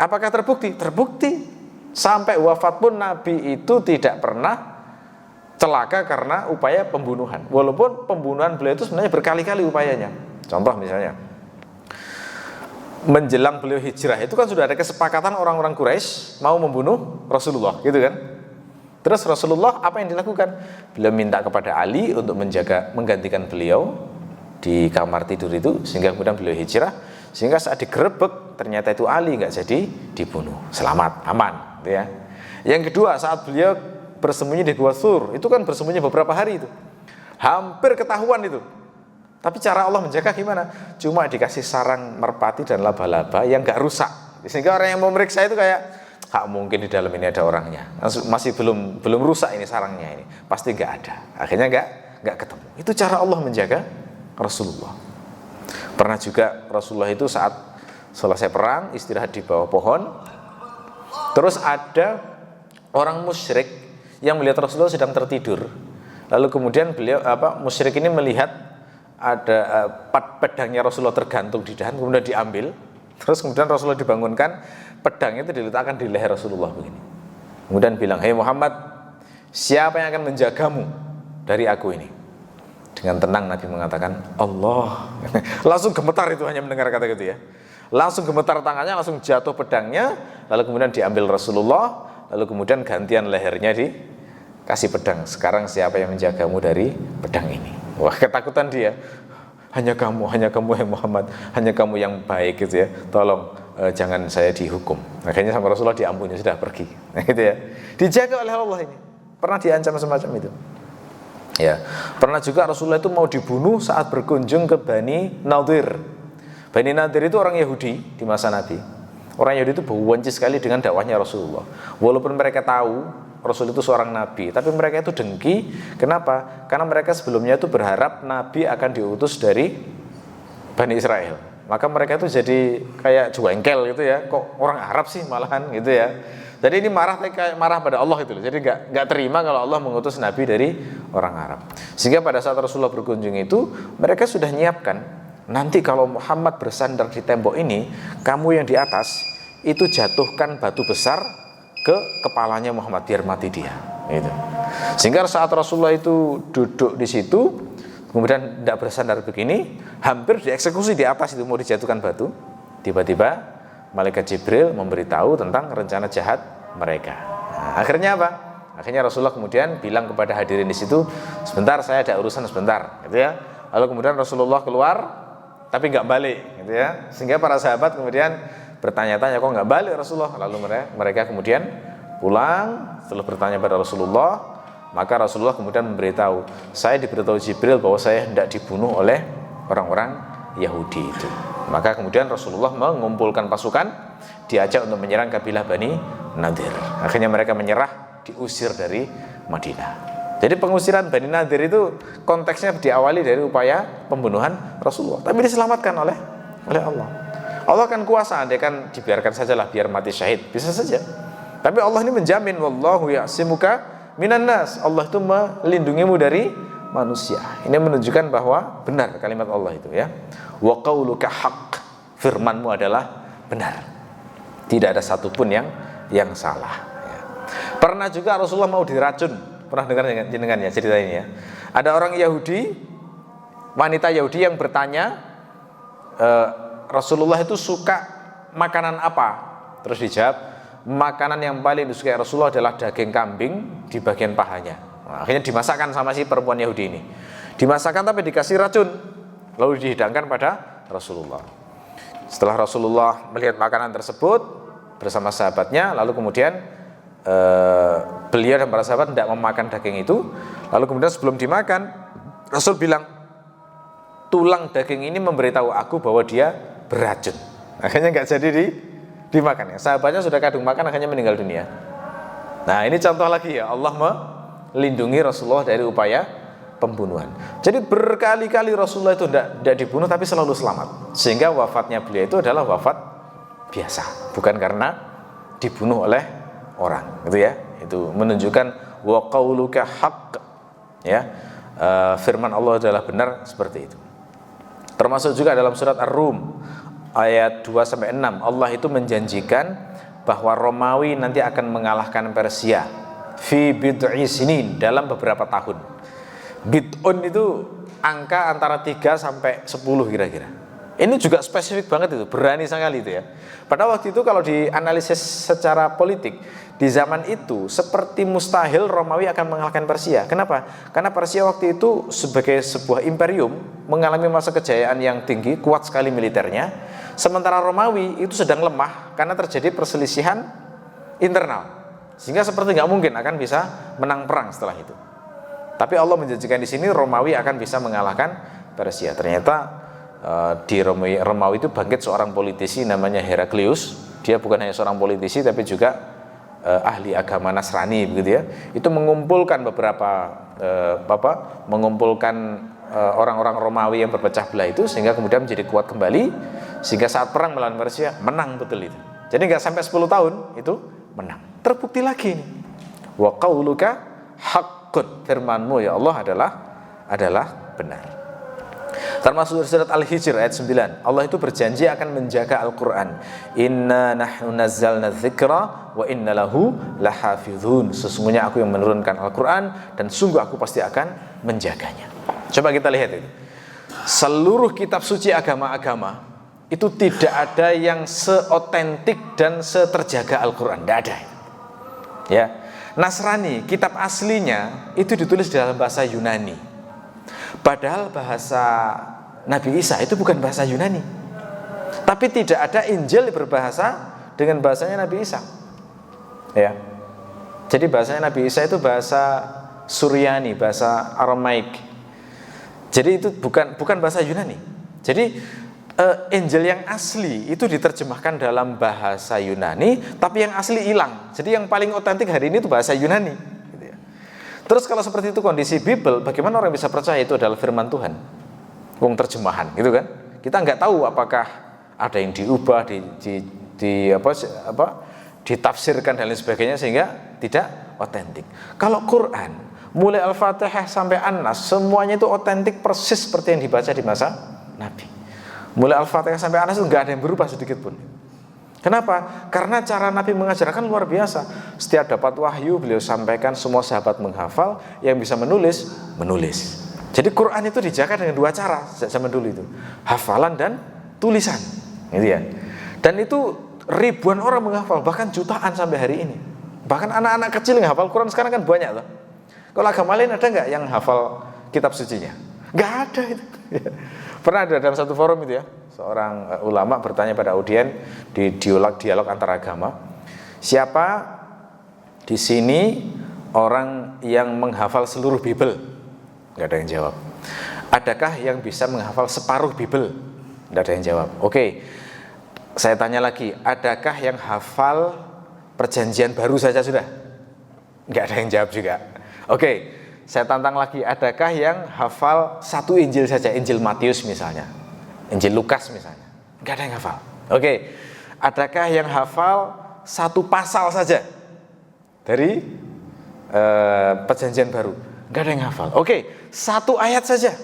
Apakah terbukti? Terbukti. Sampai wafat pun Nabi itu tidak pernah celaka karena upaya pembunuhan. Walaupun pembunuhan beliau itu sebenarnya berkali-kali upayanya. Contoh misalnya, menjelang beliau hijrah itu kan sudah ada kesepakatan orang-orang Quraisy mau membunuh Rasulullah, gitu kan? Terus Rasulullah apa yang dilakukan? Beliau minta kepada Ali untuk menggantikan beliau di kamar tidur itu, sehingga kemudian beliau hijrah, sehingga saat digerebek ternyata itu Ali nggak jadi dibunuh, selamat, aman, gitu ya. Yang kedua, saat beliau bersembunyi di Gua Tsur, itu kan bersembunyi beberapa hari itu, hampir ketahuan itu. Tapi cara Allah menjaga gimana? Cuma dikasih sarang merpati dan laba-laba yang gak rusak. Sehingga orang yang mau meriksa itu kayak, gak mungkin di dalam ini ada orangnya. Masih belum rusak ini sarangnya ini. Pasti gak ada. Akhirnya gak ketemu. Itu cara Allah menjaga Rasulullah. Pernah juga Rasulullah itu saat selesai perang istirahat di bawah pohon. Terus ada orang musyrik yang melihat Rasulullah sedang tertidur. Lalu kemudian musyrik ini melihat ada pedangnya Rasulullah tergantung di dahan, kemudian diambil. Terus kemudian Rasulullah dibangunkan, pedang itu diletakkan di leher Rasulullah begini. Kemudian bilang, "Hei Muhammad, siapa yang akan menjagamu dari aku ini?" Dengan tenang Nabi mengatakan, "Allah." Langsung gemetar itu hanya mendengar kata gitu ya. Langsung gemetar tangannya, langsung jatuh pedangnya, lalu kemudian diambil Rasulullah, lalu kemudian gantian lehernya dikasih pedang. "Sekarang siapa yang menjagamu dari pedang ini?" Wah, ketakutan dia. Hanya kamu yang Muhammad, hanya kamu yang baik gitu ya. Tolong jangan saya dihukum. Akhirnya sama Rasulullah diampuni, sudah pergi. Nah, gitu ya. Dijaga oleh Allah ini. Pernah diancam semacam itu. Ya, pernah juga Rasulullah itu mau dibunuh saat berkunjung ke Bani Nadir. Bani Nadir itu orang Yahudi di masa Nabi. Orang Yahudi itu benci sekali dengan dakwahnya Rasulullah. Walaupun mereka tahu Rasul itu seorang nabi, tapi mereka itu dengki. Kenapa? Karena mereka sebelumnya itu berharap nabi akan diutus dari Bani Israel. Maka mereka itu jadi kayak jengkel gitu ya. Kok orang Arab sih malahan gitu ya. Jadi ini marah pada Allah itu loh. Jadi nggak terima kalau Allah mengutus nabi dari orang Arab. Sehingga pada saat Rasulullah berkunjung itu, mereka sudah nyiapkan, nanti kalau Muhammad bersandar di tembok ini, kamu yang di atas itu jatuhkan batu besar ke kepalanya Muhammad biar mati dia. Gitu. Sehingga saat Rasulullah itu duduk di situ, kemudian tidak bersandar begini, hampir dieksekusi di atas itu mau dijatuhkan batu. Tiba-tiba malaikat Jibril memberitahu tentang rencana jahat mereka. Nah, akhirnya apa? Akhirnya Rasulullah kemudian bilang kepada hadirin di situ, "Sebentar, saya ada urusan sebentar." Gitu ya. Lalu kemudian Rasulullah keluar, tapi nggak balik, gitu ya. Sehingga para sahabat kemudian bertanya-tanya, kok nggak balik Rasulullah? Lalu mereka kemudian pulang. Setelah bertanya pada Rasulullah, maka Rasulullah kemudian memberitahu, "Saya diberitahu Jibril bahwa saya hendak dibunuh oleh orang-orang Yahudi itu." Maka kemudian Rasulullah mengumpulkan pasukan, diajak untuk menyerang kabilah Bani Nadir. Akhirnya mereka menyerah, diusir dari Madinah. Jadi pengusiran Bani Nadir itu konteksnya diawali dari upaya pembunuhan Rasulullah, tapi diselamatkan oleh Allah. Allah kan kuasa, dia kan dibiarkan sajalah biar mati syahid, bisa saja. Tapi Allah ini menjamin, wallahu ya'simuka minan nas. Allah itu melindungimu dari manusia. Ini menunjukkan bahwa benar kalimat Allah itu ya. Wa qauluka haqq, firmanmu adalah benar. Tidak ada satupun yang salah ya. Pernah juga Rasulullah mau diracun. Pernah dengar jenengan ya cerita ini ya. Ada orang Yahudi, wanita Yahudi yang bertanya, Rasulullah itu suka makanan apa? Terus dijawab, makanan yang paling disukai Rasulullah adalah daging kambing di bagian pahanya. Nah, akhirnya dimasakkan sama si perempuan Yahudi ini. Dimasakkan tapi dikasih racun, lalu dihidangkan pada Rasulullah. Setelah Rasulullah melihat makanan tersebut bersama sahabatnya, lalu kemudian beliau dan para sahabat tidak memakan daging itu. Lalu kemudian sebelum dimakan, Rasul bilang, tulang daging ini memberitahu aku bahwa dia beracun. Akhirnya nggak jadi dimakan ya. Sahabatnya sudah kadung makan, akhirnya meninggal dunia. Nah, ini contoh lagi ya, Allah melindungi Rasulullah dari upaya pembunuhan. Jadi berkali-kali Rasulullah itu tidak dibunuh, tapi selalu selamat. Sehingga wafatnya beliau itu adalah wafat biasa, bukan karena dibunuh oleh orang, gitu ya. Itu menunjukkan wa qauluka haqq ya. Firman Allah adalah benar seperti itu. Termasuk juga dalam surat Ar-Rum ayat 2-6, Allah itu menjanjikan bahwa Romawi nanti akan mengalahkan Persia fi bid'i sinin, dalam beberapa tahun. Bid'un itu angka antara 3 sampai 10 kira-kira. Ini juga spesifik banget itu, berani sekali itu ya. Pada waktu itu kalau dianalisis secara politik, di zaman itu seperti mustahil Romawi akan mengalahkan Persia. Kenapa? Karena Persia waktu itu sebagai sebuah imperium mengalami masa kejayaan yang tinggi, kuat sekali militernya. Sementara Romawi itu sedang lemah karena terjadi perselisihan internal. Sehingga seperti nggak mungkin akan bisa menang perang setelah itu. Tapi Allah menjanjikan di sini Romawi akan bisa mengalahkan Persia. Ternyata di Romawi itu bangkit seorang politisi namanya Heraklius. Dia bukan hanya seorang politisi tapi juga ahli agama Nasrani begitu ya. Itu mengumpulkan beberapa orang-orang Romawi yang berpecah belah itu sehingga kemudian menjadi kuat kembali, sehingga saat perang melawan Persia menang betul itu. Jadi nggak sampai 10 tahun itu menang. Terbukti lagi nih. Wa qauluka haqqun, firman-Mu ya Allah adalah benar. Termasuk surat Al-Hijr ayat 9, Allah itu berjanji akan menjaga Al-Quran. Inna nahnu nazzalna dzikra wa inna lahu lahafizun. Sesungguhnya aku yang menurunkan Al-Quran dan sungguh aku pasti akan menjaganya. Coba kita lihat itu. Seluruh kitab suci agama-agama itu tidak ada yang seotentik dan seterjaga Al-Quran. Tidak ada. Ya. Nasrani, kitab aslinya itu ditulis dalam bahasa Yunani. Padahal bahasa Nabi Isa itu bukan bahasa Yunani. Tapi tidak ada Injil berbahasa dengan bahasanya Nabi Isa. Ya. Jadi bahasanya Nabi Isa itu bahasa Suryani, bahasa Aramaik. Jadi itu bukan bahasa Yunani. Jadi Injil yang asli itu diterjemahkan dalam bahasa Yunani, tapi yang asli hilang. Jadi yang paling otentik hari ini itu bahasa Yunani. Gitu ya. Terus kalau seperti itu kondisi Bible, bagaimana orang bisa percaya itu adalah firman Tuhan? Wong terjemahan, gitu kan? Kita nggak tahu apakah ada yang diubah, ditafsirkan dan lain sebagainya sehingga tidak otentik. Kalau Quran, mulai Al-Fatihah sampai An-Nas, semuanya itu otentik persis seperti yang dibaca di masa Nabi. Mulai Al-Fatihah sampai An-Nas itu nggak ada yang berubah sedikit pun. Kenapa? Karena cara Nabi mengajarkan luar biasa. Setiap dapat wahyu beliau sampaikan, semua sahabat menghafal, yang bisa menulis. Jadi Quran itu dijaga dengan dua cara sejak zaman dulu itu, hafalan dan tulisan, gitu ya. Dan itu ribuan orang menghafal, bahkan jutaan sampai hari ini. Bahkan anak-anak kecil yang hafal Quran sekarang kan banyak loh. Kalau agama lain ada nggak yang hafal kitab sucinya? Nggak ada itu. Pernah ada dalam satu forum itu ya, seorang ulama bertanya pada audien di dialog antar agama, siapa di sini orang yang menghafal seluruh Bible? Nggak ada yang jawab. Adakah yang bisa menghafal separuh Bible? Nggak ada yang jawab. Oke, saya tanya lagi, adakah yang hafal Perjanjian Baru saja sudah? Nggak ada yang jawab juga. Oke. Saya tantang lagi, adakah yang hafal satu Injil saja, Injil Matius misalnya, Injil Lukas misalnya? Enggak ada yang hafal. Oke, adakah yang hafal satu pasal saja dari Perjanjian Baru? Enggak ada yang hafal. Oke, satu ayat saja,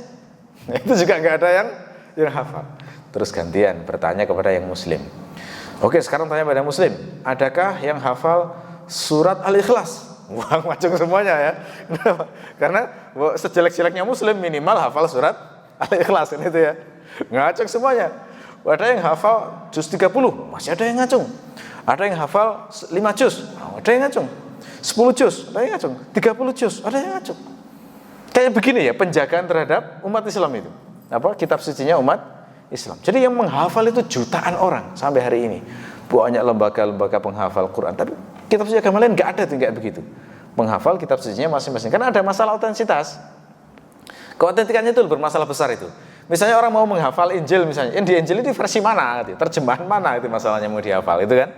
itu juga enggak ada yang hafal. Terus gantian bertanya kepada yang Muslim. Oke, sekarang tanya pada Muslim, adakah yang hafal surat Al-Ikhlas? Wah, macam semuanya ya. Kenapa? Karena sejelek-jeleknya Muslim minimal hafal surat Al-Ikhlas ini itu ya. Ngacung semuanya. Ada yang hafal juz 30, masih ada yang ngacung. Ada yang hafal 5 juz, ada yang ngacung. 10 juz, ada yang ngacung. 30 juz, ada yang ngacung. Kayak begini ya penjagaan terhadap umat Islam itu. Kitab sucinya umat Islam. Jadi yang menghafal itu jutaan orang sampai hari ini. Banyak lembaga-lembaga penghafal Quran, tapi kitab suci agama lain nggak ada tuh, nggak begitu. Menghafal kitab sucinya masing-masing. Karena ada masalah otentitas. Keotentikannya itu bermasalah besar itu. Misalnya orang mau menghafal Injil misalnya, di Injil itu versi mana? Terjemahan mana itu masalahnya mau dihafal itu kan?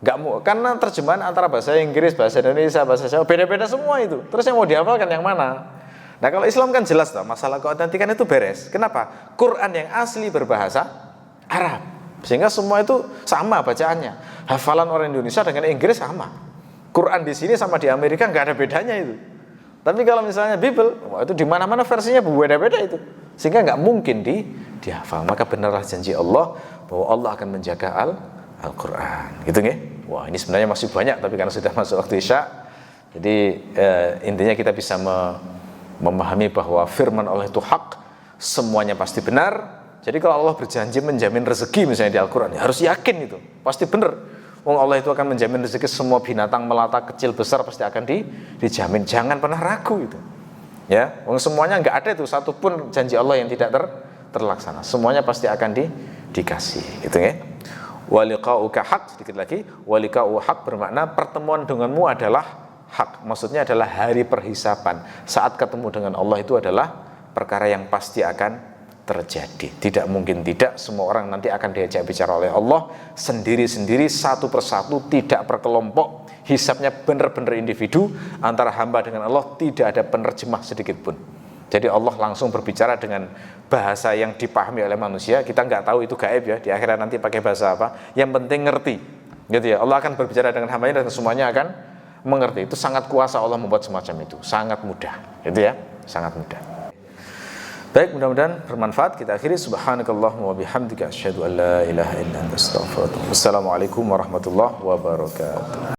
Nggak mau, karena terjemahan antara bahasa Inggris, bahasa Indonesia, bahasa Jawa beda-beda semua itu. Terus yang mau dihafalkan yang mana? Nah kalau Islam kan jelas toh, masalah keotentikan itu beres. Kenapa? Quran yang asli berbahasa Arab. Sehingga semua itu sama bacaannya. Hafalan orang Indonesia dengan Inggris sama. Quran di sini sama di Amerika nggak ada bedanya itu. Tapi kalau misalnya Bible, itu di mana-mana versinya berbeda-beda itu. Sehingga nggak mungkin dihafal. Maka benarlah janji Allah bahwa Allah akan menjaga Al-Quran. Gitu nggih? Wah, ini sebenarnya masih banyak, tapi karena sudah masuk waktu Isya, jadi intinya kita bisa memahami bahwa firman Allah itu hak, semuanya pasti benar. Jadi kalau Allah berjanji menjamin rezeki misalnya di Al-Quran, ya harus yakin itu, pasti benar. Wong Allah itu akan menjamin rezeki, semua binatang melata kecil besar pasti akan dijamin. Jangan pernah ragu itu. Ya, wong semuanya nggak ada itu satupun janji Allah yang tidak terlaksana. Semuanya pasti akan dikasih. Gitu ya. Waliqa'uka haq, sedikit lagi. Waliqa'u haq bermakna pertemuan denganmu adalah hak. Maksudnya adalah hari perhisaban. Saat ketemu dengan Allah itu adalah perkara yang pasti akan terjadi. Tidak mungkin tidak, semua orang nanti akan diajak bicara oleh Allah sendiri-sendiri, satu persatu, tidak berkelompok. Hisabnya benar-benar individu, antara hamba dengan Allah tidak ada penerjemah sedikit pun. Jadi Allah langsung berbicara dengan bahasa yang dipahami oleh manusia. Kita nggak tahu itu gaib ya, di akhirat nanti pakai bahasa apa, yang penting ngerti gitu ya. Allah akan berbicara dengan hambanya dan semuanya akan mengerti. Itu sangat kuasa Allah membuat semacam itu, sangat mudah gitu ya, sangat mudah. Baik, mudah-mudahan bermanfaat. Kita akhiri. Subhanakallahumma wa bihamdika asyhadu an la ilaha illa anta astaghfiruka wa atubu ilaik. Wassalamualaikum warahmatullahi wabarakatuh.